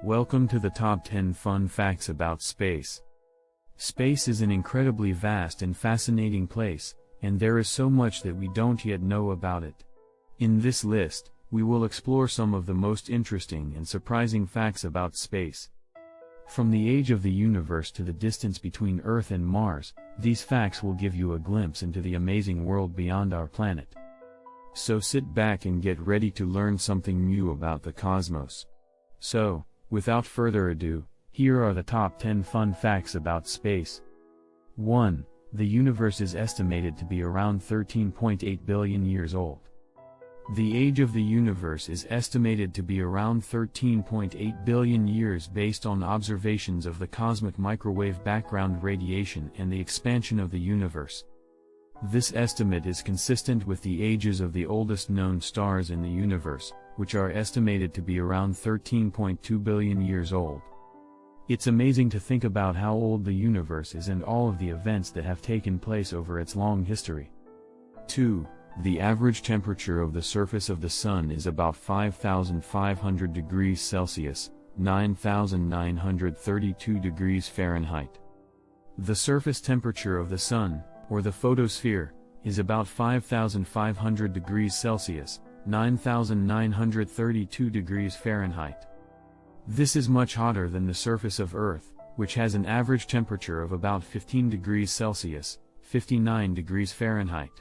Welcome to the top 10 fun facts about space. Space is an incredibly vast and fascinating place, and there is so much that we don't yet know about it. In this list, we will explore some of the most interesting and surprising facts about space. From the age of the universe to the distance between Earth and Mars, these facts will give you a glimpse into the amazing world beyond our planet. So sit back and get ready to learn something new about the cosmos. So, without further ado, here are the top 10 fun facts about space. 1. The universe is estimated to be around 13.8 billion years old. The age of the universe is estimated to be around 13.8 billion years based on observations of the cosmic microwave background radiation and the expansion of the universe. This estimate is consistent with the ages of the oldest known stars in the universe, which are estimated to be around 13.2 billion years old. It's amazing to think about how old the universe is and all of the events that have taken place over its long history. 2. The average temperature of the surface of the Sun is about 5,500 degrees Celsius, 9,932 degrees Fahrenheit. The surface temperature of the Sun, or the photosphere, is about 5,500 degrees Celsius, 9,932 degrees Fahrenheit. This is much hotter than the surface of Earth, which has an average temperature of about 15 degrees Celsius, 59 degrees Fahrenheit.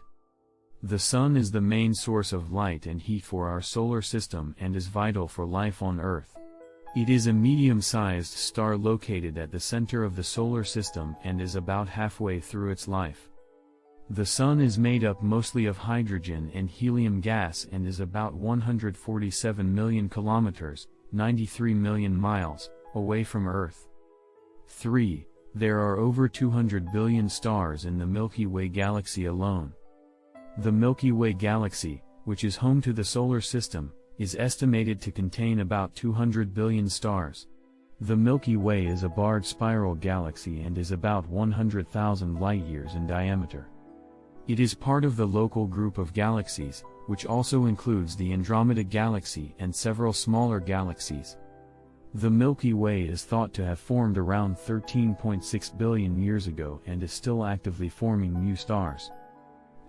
The Sun is the main source of light and heat for our solar system and is vital for life on Earth. It is a medium-sized star located at the center of the solar system and is about halfway through its life. The Sun is made up mostly of hydrogen and helium gas and is about 147 million kilometers, 93 million miles, away from Earth. 3. There are over 200 billion stars in the Milky Way galaxy alone. The Milky Way galaxy, which is home to the solar system, is estimated to contain about 200 billion stars. The Milky Way is a barred spiral galaxy and is about 100,000 light-years in diameter. It is part of the local group of galaxies, which also includes the Andromeda Galaxy and several smaller galaxies. The Milky Way is thought to have formed around 13.6 billion years ago and is still actively forming new stars.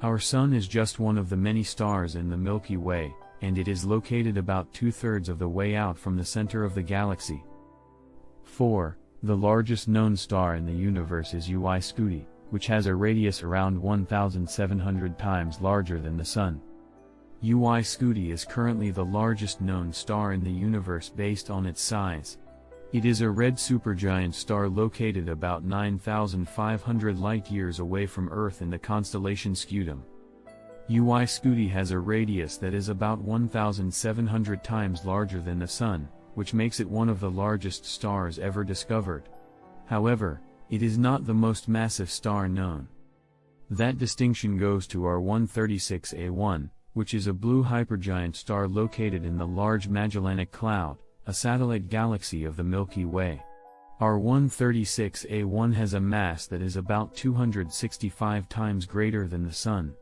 Our Sun is just one of the many stars in the Milky Way, and it is located about 2/3 of the way out from the center of the galaxy. 4. The largest known star in the universe is Scuti, which has a radius around 1,700 times larger than the Sun. Scuti is currently the largest known star in the universe based on its size. It is a red supergiant star located about 9,500 light-years away from Earth in the constellation Scutum. Scuti has a radius that is about 1,700 times larger than the Sun, which makes it one of the largest stars ever discovered. However, it is not the most massive star known. That distinction goes to our 136A1, which is a blue hypergiant star located in the Large Magellanic Cloud, a satellite galaxy of the Milky Way. Our 136A1 has a mass that is about 265 times greater than the Sun.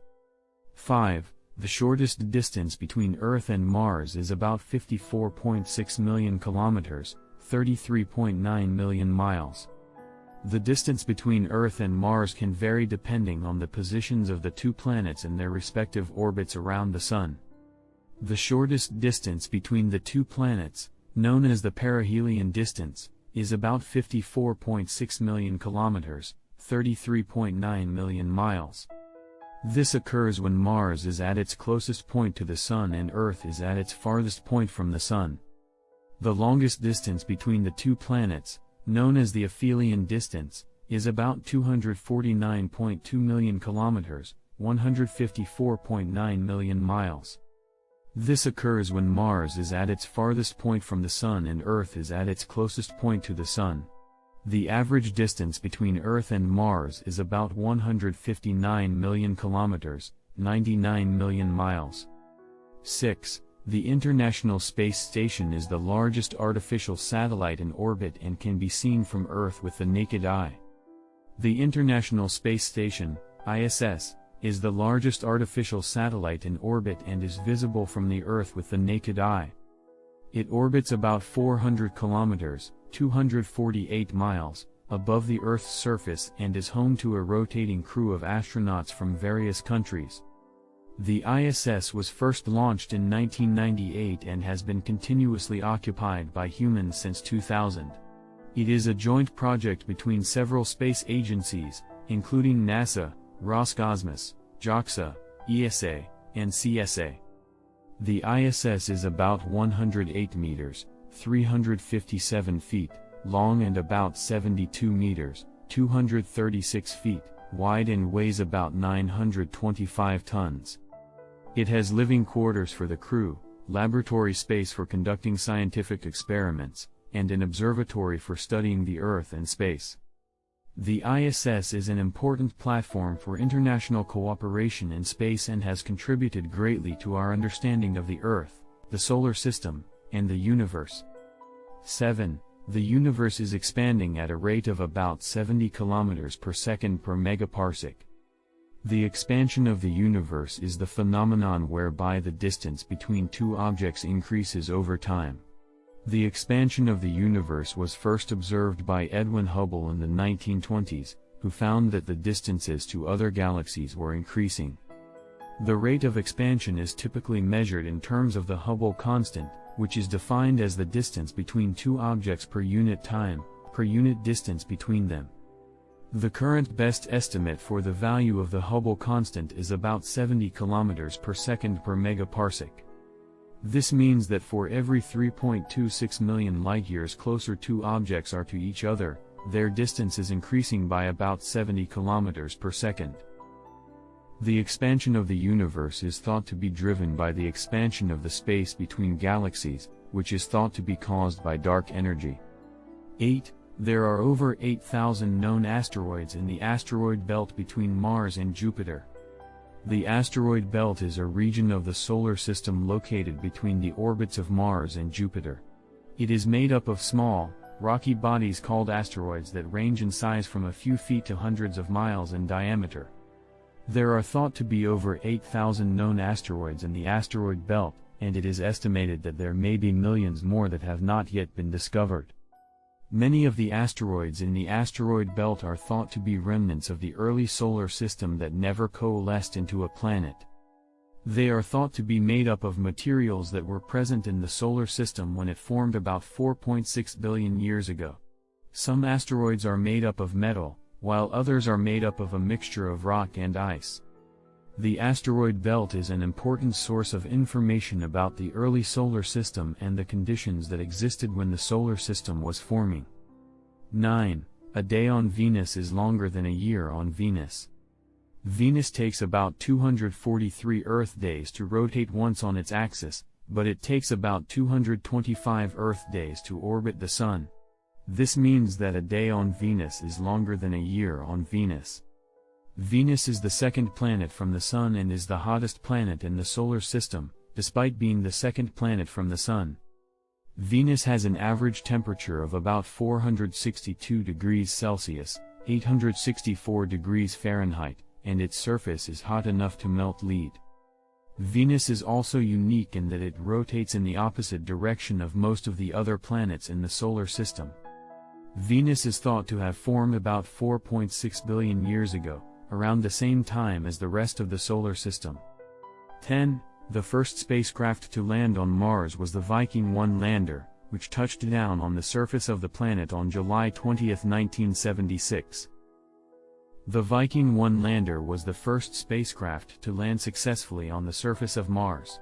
5. The shortest distance between Earth and Mars is about 54.6 million kilometers, 33.9 million miles. The distance between Earth and Mars can vary depending on the positions of the two planets and their respective orbits around the Sun. The shortest distance between the two planets, known as the perihelion distance, is about 54.6 million kilometers, 33.9 million miles. This occurs when Mars is at its closest point to the Sun and Earth is at its farthest point from the Sun. The longest distance between the two planets, known as the aphelion distance, is about 249.2 million kilometers, 154.9 million miles. This occurs when Mars is at its farthest point from the Sun and Earth is at its closest point to the Sun. The average distance between Earth and Mars is about 159 million kilometers, 99 million miles. 6. The International Space Station is the largest artificial satellite in orbit and can be seen from Earth with the naked eye. The International Space Station, ISS, is the largest artificial satellite in orbit and is visible from the Earth with the naked eye. It orbits about 400 kilometers, 248 miles, above the Earth's surface and is home to a rotating crew of astronauts from various countries. The ISS was first launched in 1998 and has been continuously occupied by humans since 2000. It is a joint project between several space agencies, including NASA, Roscosmos, JAXA, ESA, and CSA. The ISS is about 108 meters, 357 feet, long and about 72 meters, 236 feet, wide and weighs about 925 tons. It has living quarters for the crew, laboratory space for conducting scientific experiments, and an observatory for studying the Earth and space. The ISS is an important platform for international cooperation in space and has contributed greatly to our understanding of the Earth, the solar system, and the universe. 7. The universe is expanding at a rate of about 70 kilometers per second per megaparsec. The expansion of the universe is the phenomenon whereby the distance between two objects increases over time. The expansion of the universe was first observed by Edwin Hubble in the 1920s, who found that the distances to other galaxies were increasing. The rate of expansion is typically measured in terms of the Hubble constant, which is defined as the distance between two objects per unit time, per unit distance between them. The current best estimate for the value of the Hubble constant is about 70 kilometers per second per megaparsec. This means that for every 3.26 million light-years closer two objects are to each other, their distance is increasing by about 70 kilometers per second. The expansion of the universe is thought to be driven by the expansion of the space between galaxies, which is thought to be caused by dark energy. 8. There are over 8,000 known asteroids in the asteroid belt between Mars and Jupiter. The asteroid belt is a region of the solar system located between the orbits of Mars and Jupiter. It is made up of small, rocky bodies called asteroids that range in size from a few feet to hundreds of miles in diameter. There are thought to be over 8,000 known asteroids in the asteroid belt, and it is estimated that there may be millions more that have not yet been discovered. Many of the asteroids in the asteroid belt are thought to be remnants of the early solar system that never coalesced into a planet. They are thought to be made up of materials that were present in the solar system when it formed about 4.6 billion years ago. Some asteroids are made up of metal, while others are made up of a mixture of rock and ice. The asteroid belt is an important source of information about the early solar system and the conditions that existed when the solar system was forming. 9. A day on Venus is longer than a year on Venus. Venus takes about 243 Earth days to rotate once on its axis, but it takes about 225 Earth days to orbit the Sun. This means that a day on Venus is longer than a year on Venus. Venus is the second planet from the Sun and is the hottest planet in the solar system, despite being the second planet from the Sun. Venus has an average temperature of about 462 degrees Celsius, 864 degrees Fahrenheit, and its surface is hot enough to melt lead. Venus is also unique in that it rotates in the opposite direction of most of the other planets in the solar system. Venus is thought to have formed about 4.6 billion years ago, around the same time as the rest of the solar system. 10. The first spacecraft to land on Mars was the Viking 1 lander, which touched down on the surface of the planet on July 20, 1976. The Viking 1 lander was the first spacecraft to land successfully on the surface of Mars.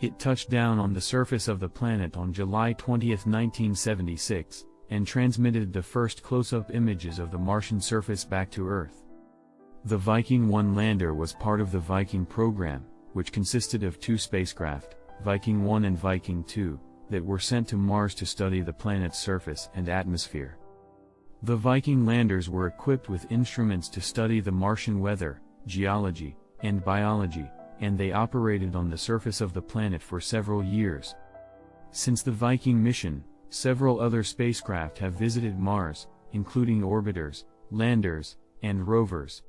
It touched down on the surface of the planet on July 20, 1976, and transmitted the first close-up images of the Martian surface back to Earth. The Viking 1 lander was part of the Viking program, which consisted of two spacecraft, Viking 1 and Viking 2, that were sent to Mars to study the planet's surface and atmosphere. The Viking landers were equipped with instruments to study the Martian weather, geology, and biology, and they operated on the surface of the planet for several years. Since the Viking mission, several other spacecraft have visited Mars, including orbiters, landers, and rovers.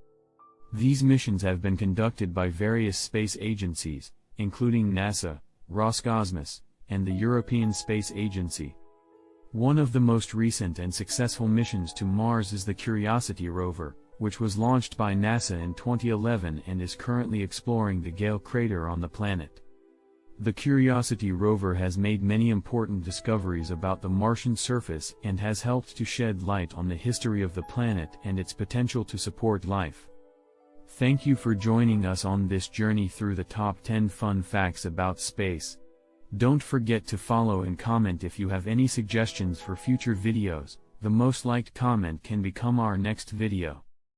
These missions have been conducted by various space agencies, including NASA, Roscosmos, and the European Space Agency. One of the most recent and successful missions to Mars is the Curiosity rover, which was launched by NASA in 2011 and is currently exploring the Gale crater on the planet. The Curiosity rover has made many important discoveries about the Martian surface and has helped to shed light on the history of the planet and its potential to support life. Thank you for joining us on this journey through the top 10 fun facts about space. Don't forget to follow and comment if you have any suggestions for future videos. The most liked comment can become our next video.